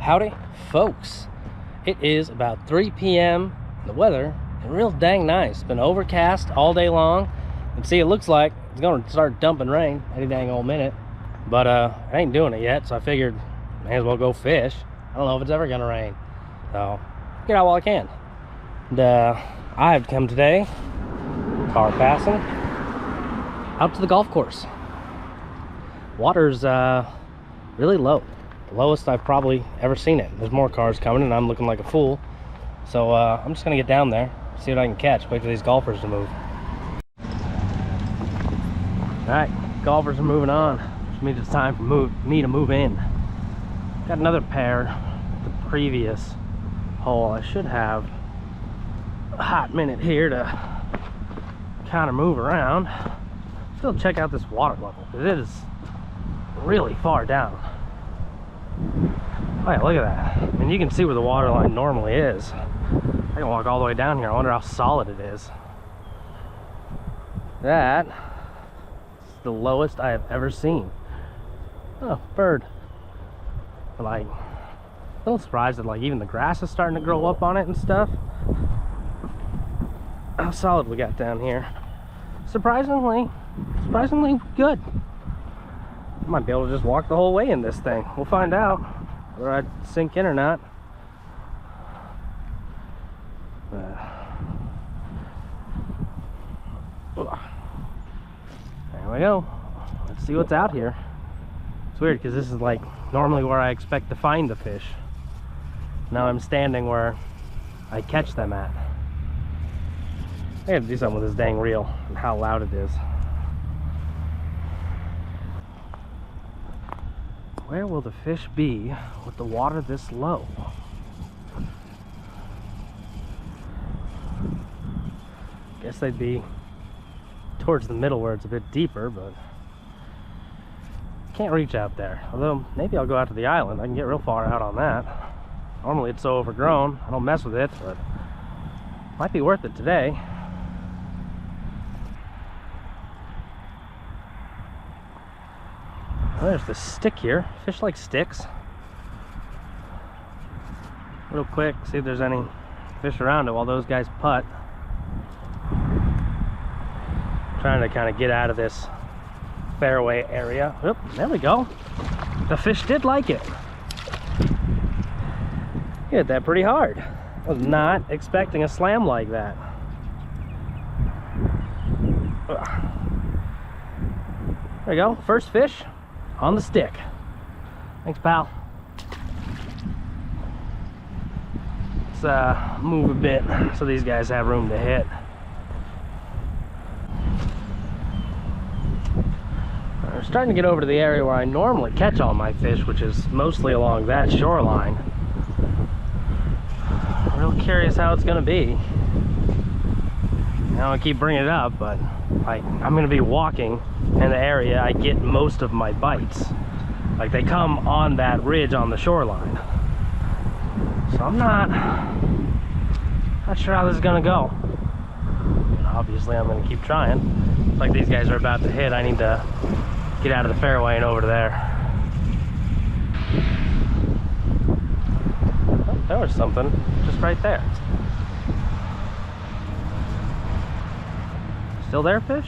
Howdy, folks. It is about 3 p.m. The weather is real dang nice. It's been overcast all day long. And see, it looks like it's going to start dumping rain any dang old minute. But I ain't doing it yet, so I figured may as well go fish. I don't know if it's ever going to rain. So, get out while I can. And I've come today, car passing, out to the golf course. Water's really low. The lowest I've probably ever seen it. There's more cars coming and I'm looking like a fool. So I'm just gonna get down there, see what I can catch, wait for these golfers to move. Alright, golfers are moving on, which means it's time for me to move in. Got another pair at the previous hole. I should have a hot minute here to kind of move around. Still check out this water level, because it is really far down. Oh yeah, look at that. I mean, you can see where the water line normally is. I can walk all the way down here. I wonder how solid it is. That is the lowest I have ever seen. Oh, bird. But like, a little surprised that like even the grass is starting to grow up on it and stuff. How solid we got down here. Surprisingly good. I might be able to just walk the whole way in this thing. We'll find out whether I sink in or not. There we go. Let's see what's out here. It's weird because this is like normally where I expect to find the fish. Now I'm standing where I catch them at. I gotta do something with this dang reel and how loud it is. Where will the fish be with the water this low? Guess they'd be towards the middle where it's a bit deeper, but can't reach out there. Although maybe I'll go out to the island. I can get real far out on that. Normally it's so overgrown, I don't mess with it, but might be worth it today. Oh, there's this stick here. Fish like sticks. Real quick, see if there's any fish around it while those guys putt. Trying to kind of get out of this fairway area. Oop, there we go. The fish did like it. Hit that pretty hard. I was not expecting a slam like that. There we go. First fish on the stick. Thanks, pal. Let's move a bit so these guys have room to hit. We're starting to get over to the area where I normally catch all my fish, which is mostly along that shoreline. Real curious how it's gonna be. I keep bringing it up, but like I'm gonna be walking in the area I get most of my bites. Like they come on that ridge on the shoreline. So I'm not sure how this is gonna go. And obviously I'm gonna keep trying. Looks like these guys are about to hit. I need to get out of the fairway and over to there. Oh, there was something just right there. Still there, fish?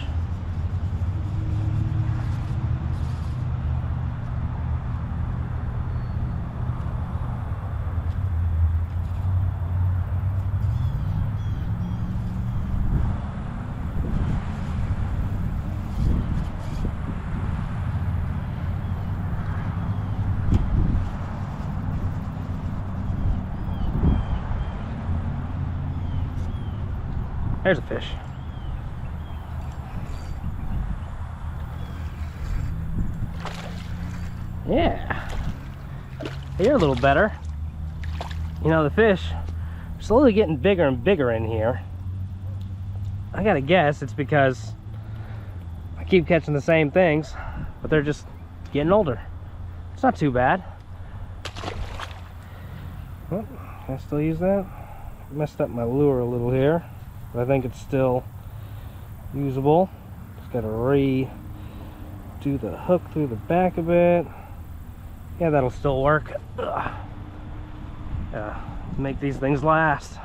There's a fish. Yeah, you're a little better. You know, the fish are slowly getting bigger and bigger in here. I gotta guess it's because I keep catching the same things, but they're just getting older. It's not too bad. Oh, can I still use that? Messed up my lure a little here, but I think it's still usable. Just gotta redo the hook through the back of it. Yeah, that'll still work. Ugh. Make these things last.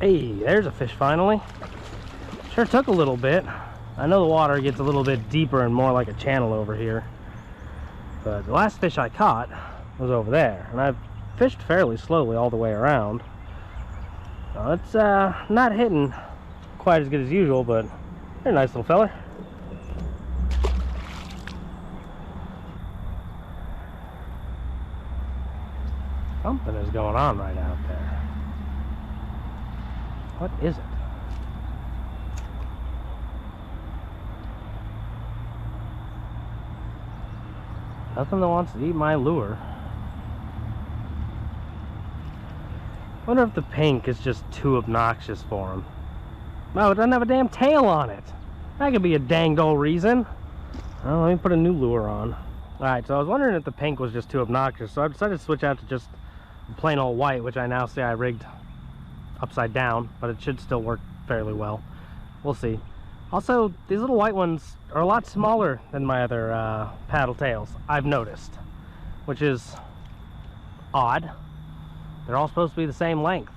Hey, there's a fish finally. Sure took a little bit. I know the water gets a little bit deeper and more like a channel over here. But the last fish I caught was over there. And I've fished fairly slowly all the way around. So it's not hitting quite as good as usual, but they're a nice little feller. Something is going on right out there. What is it? Nothing that wants to eat my lure. Wonder if the pink is just too obnoxious for him. No, it doesn't have a damn tail on it. That could be a danged old reason. Well, let me put a new lure on. Alright, so I was wondering if the pink was just too obnoxious, so I decided to switch out to just plain old white, which I now say I rigged upside down, but it should still work fairly well. We'll see. Also, these little white ones are a lot smaller than my other paddle tails, I've noticed, which is odd. They're all supposed to be the same length.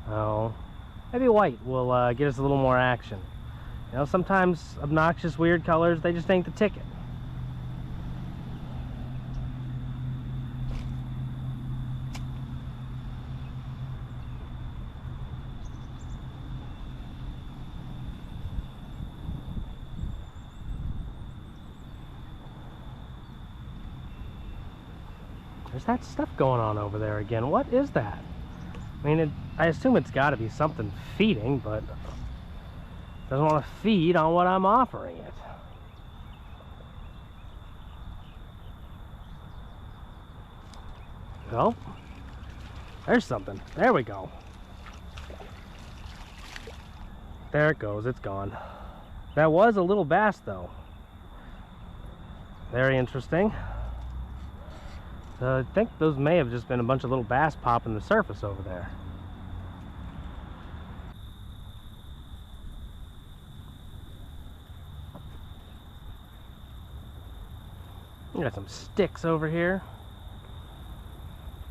Oh, maybe white will get us a little more action. You know, sometimes obnoxious, weird colors, they just ain't the ticket. There's that stuff going on over there again. What is that? I mean, I assume it's got to be something feeding, but it doesn't want to feed on what I'm offering it. Oh, there's something. There we go. There it goes. It's gone. That was a little bass, though. Very interesting. I think those may have just been a bunch of little bass popping the surface over there. We got some sticks over here.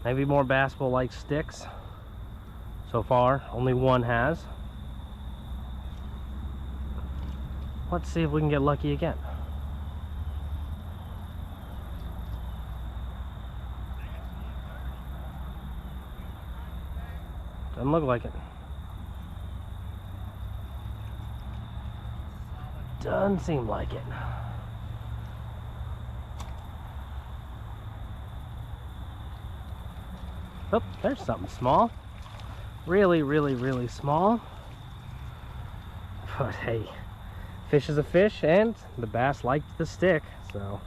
Maybe more bass will like sticks. So far, only one has. Let's see if we can get lucky again. Doesn't look like it. Doesn't seem like it. Oh, there's something small. Really, really, really small. But hey, fish is a fish, and the bass liked the stick, so,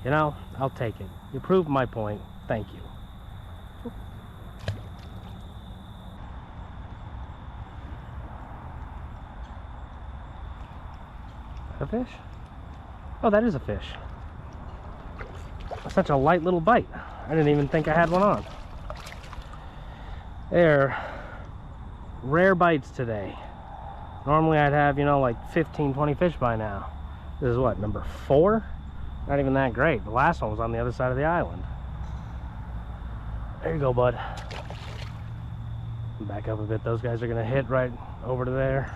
you know, I'll take it. You proved my point. Thank you. A fish? Oh, that is a fish. Such a light little bite. I didn't even think I had one on. They're rare bites today. Normally I'd have, you know, like 15, 20 fish by now. This is what, number 4? Not even that great. The last one was on the other side of the island. There you go, bud. Back up a bit. Those guys are going to hit right over to there.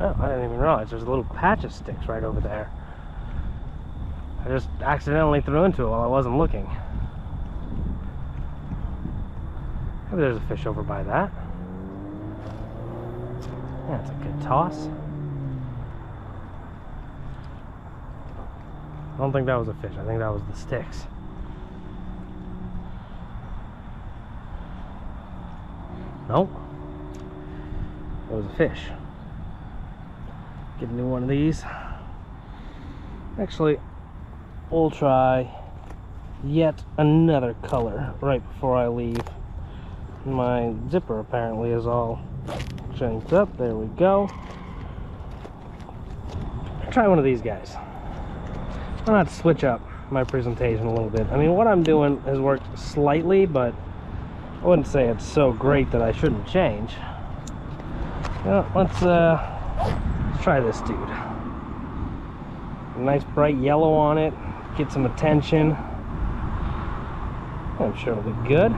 Oh, I didn't even realize there's a little patch of sticks right over there. I just accidentally threw into it while I wasn't looking. Maybe there's a fish over by that. Yeah, that's a good toss. I don't think that was a fish. I think that was the sticks. Nope. It was a fish. Get a new one of these. Actually, we'll try yet another color right before I leave. My zipper apparently is all changed up. There we go. Try one of these guys. Why not switch up? my presentation a little bit. I mean, what I'm doing has worked slightly, but I wouldn't say it's so great that I shouldn't change. Well, let's try this dude. A nice bright yellow on it, get some attention. I'm sure it'll be good.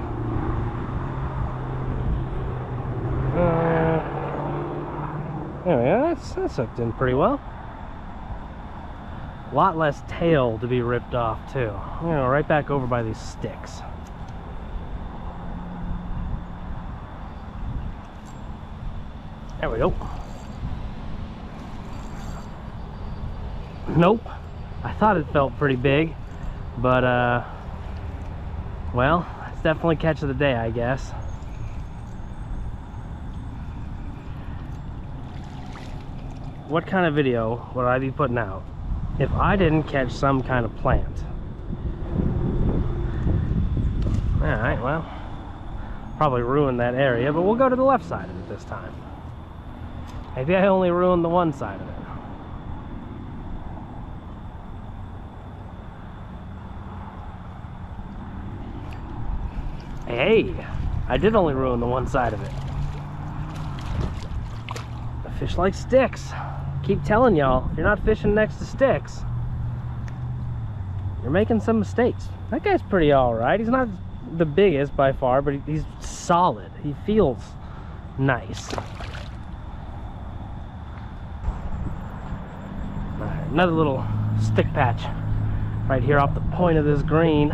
Anyway, that's hooked in pretty well. A lot less tail to be ripped off too. You know, right back over by these sticks. There we go. Nope. I thought it felt pretty big, but well, it's definitely catch of the day, I guess. What kind of video would I be putting out if I didn't catch some kind of plant? Alright, well, probably ruined that area, but we'll go to the left side of it this time. Maybe I only ruined the one side of it. Hey, I did only ruin the one side of it. The fish like sticks. Keep telling y'all, if you're not fishing next to sticks, you're making some mistakes. That guy's pretty alright. He's not the biggest by far, but he's solid. He feels nice. Alright, another little stick patch right here off the point of this green.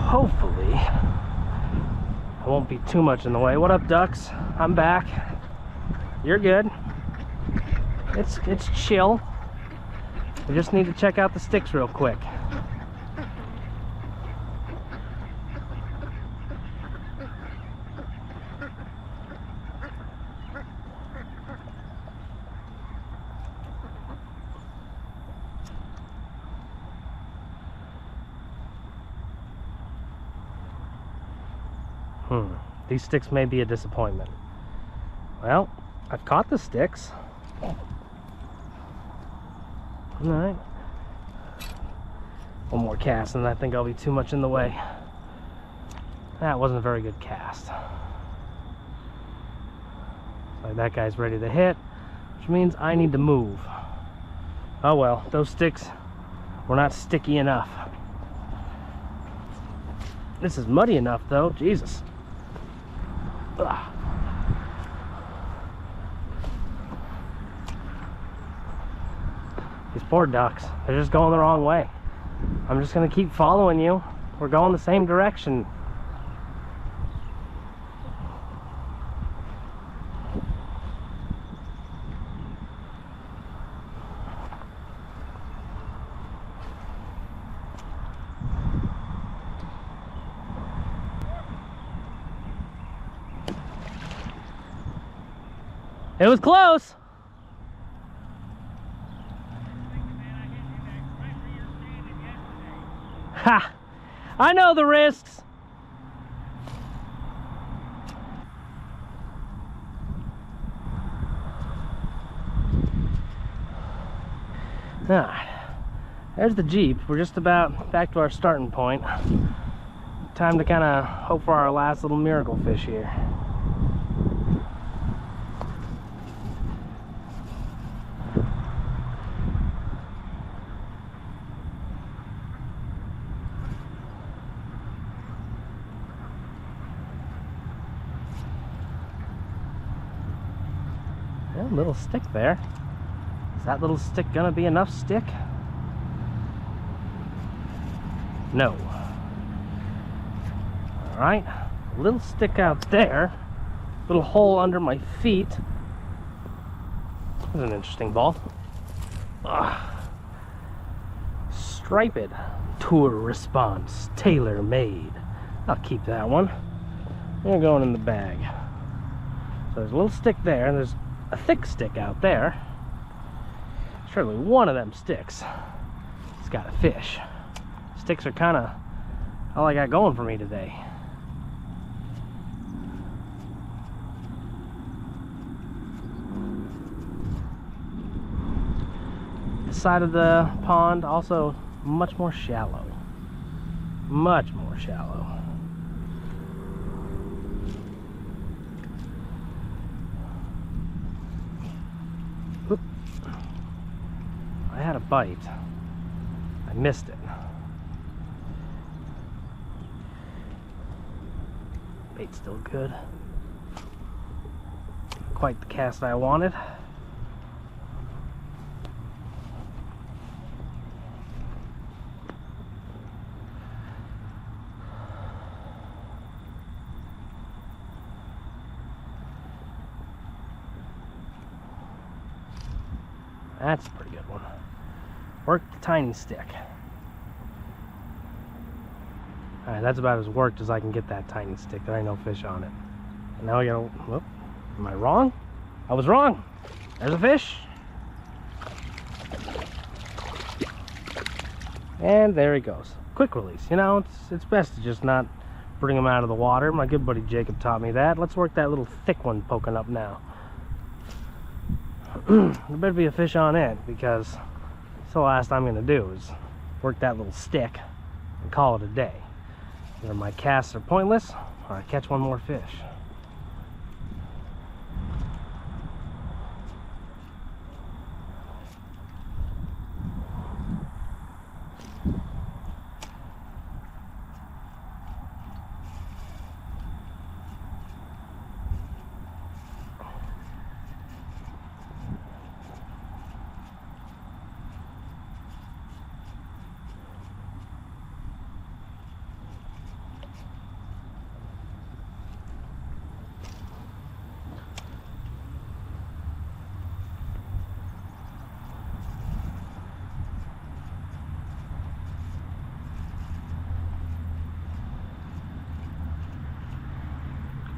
Hopefully I won't be too much in the way. What up, ducks? I'm back. You're good. It's chill. We just need to check out the sticks real quick. These sticks may be a disappointment. Well, I've caught the sticks. Alright. One more cast and I think I'll be too much in the way. That wasn't a very good cast. Like that guy's ready to hit, which means I need to move. Oh well, those sticks were not sticky enough. This is muddy enough though, Jesus. Ugh. These poor ducks, they're just going the wrong way. I'm just gonna keep following you. We're going the same direction. It was close. Ha! I know the risks. Alright. There's the Jeep. We're just about back to our starting point. Time to kind of hope for our last little miracle fish here. Little stick there. Is that little stick gonna be enough stick? No. Alright, little stick out there. Little hole under my feet. That's an interesting ball. Striped tour response, tailor made. I'll keep that one. They're going in the bag. So there's a little stick there, and there's a thick stick out there. Surely one of them sticks has got a fish. Sticks are kind of all I got going for me today. This side of the pond also much more shallow. Much more shallow. Oop. I had a bite. I missed it. Bait's still good. Quite the cast I wanted. That's a pretty good one. Work the tiny stick. Alright, that's about as worked as I can get that tiny stick. There ain't no fish on it. And now I gotta, whoop, am I wrong? I was wrong. There's a fish. And there he goes. Quick release. You know, it's best to just not bring him out of the water. My good buddy Jacob taught me that. Let's work that little thick one poking up now. There better be a fish on it, because that's the last I'm gonna do is work that little stick and call it a day. Either my casts are pointless or I catch one more fish.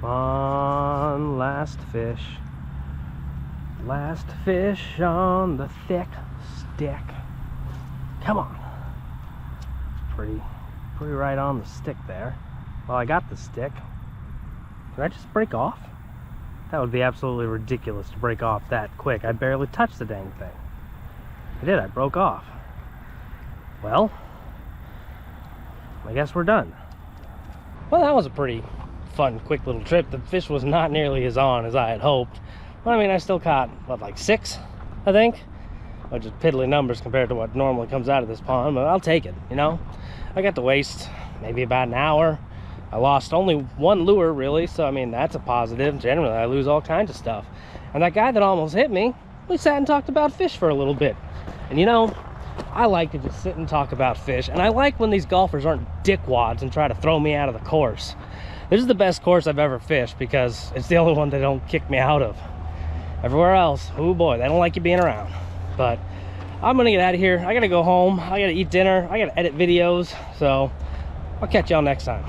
Come on, last fish. Last fish on the thick stick. Come on. Pretty right on the stick there. Well, I got the stick. Did I just break off? That would be absolutely ridiculous to break off that quick. I barely touched the dang thing. I did, I broke off. Well, I guess we're done. Well, that was a pretty fun, quick little trip. The fish was not nearly as on as I had hoped. But I mean, I still caught, what, like 6, I think? Which is piddly numbers compared to what normally comes out of this pond, but I'll take it, you know? I got to waste maybe about an hour. I lost only 1 lure, really, so I mean, that's a positive. Generally, I lose all kinds of stuff. And that guy that almost hit me, we sat and talked about fish for a little bit. And you know, I like to just sit and talk about fish, and I like when these golfers aren't dickwads and try to throw me out of the course. This is the best course I've ever fished because it's the only one they don't kick me out of. Everywhere else, oh boy, they don't like you being around. But I'm gonna get out of here. I gotta go home. I gotta eat dinner. I gotta edit videos. So I'll catch y'all next time.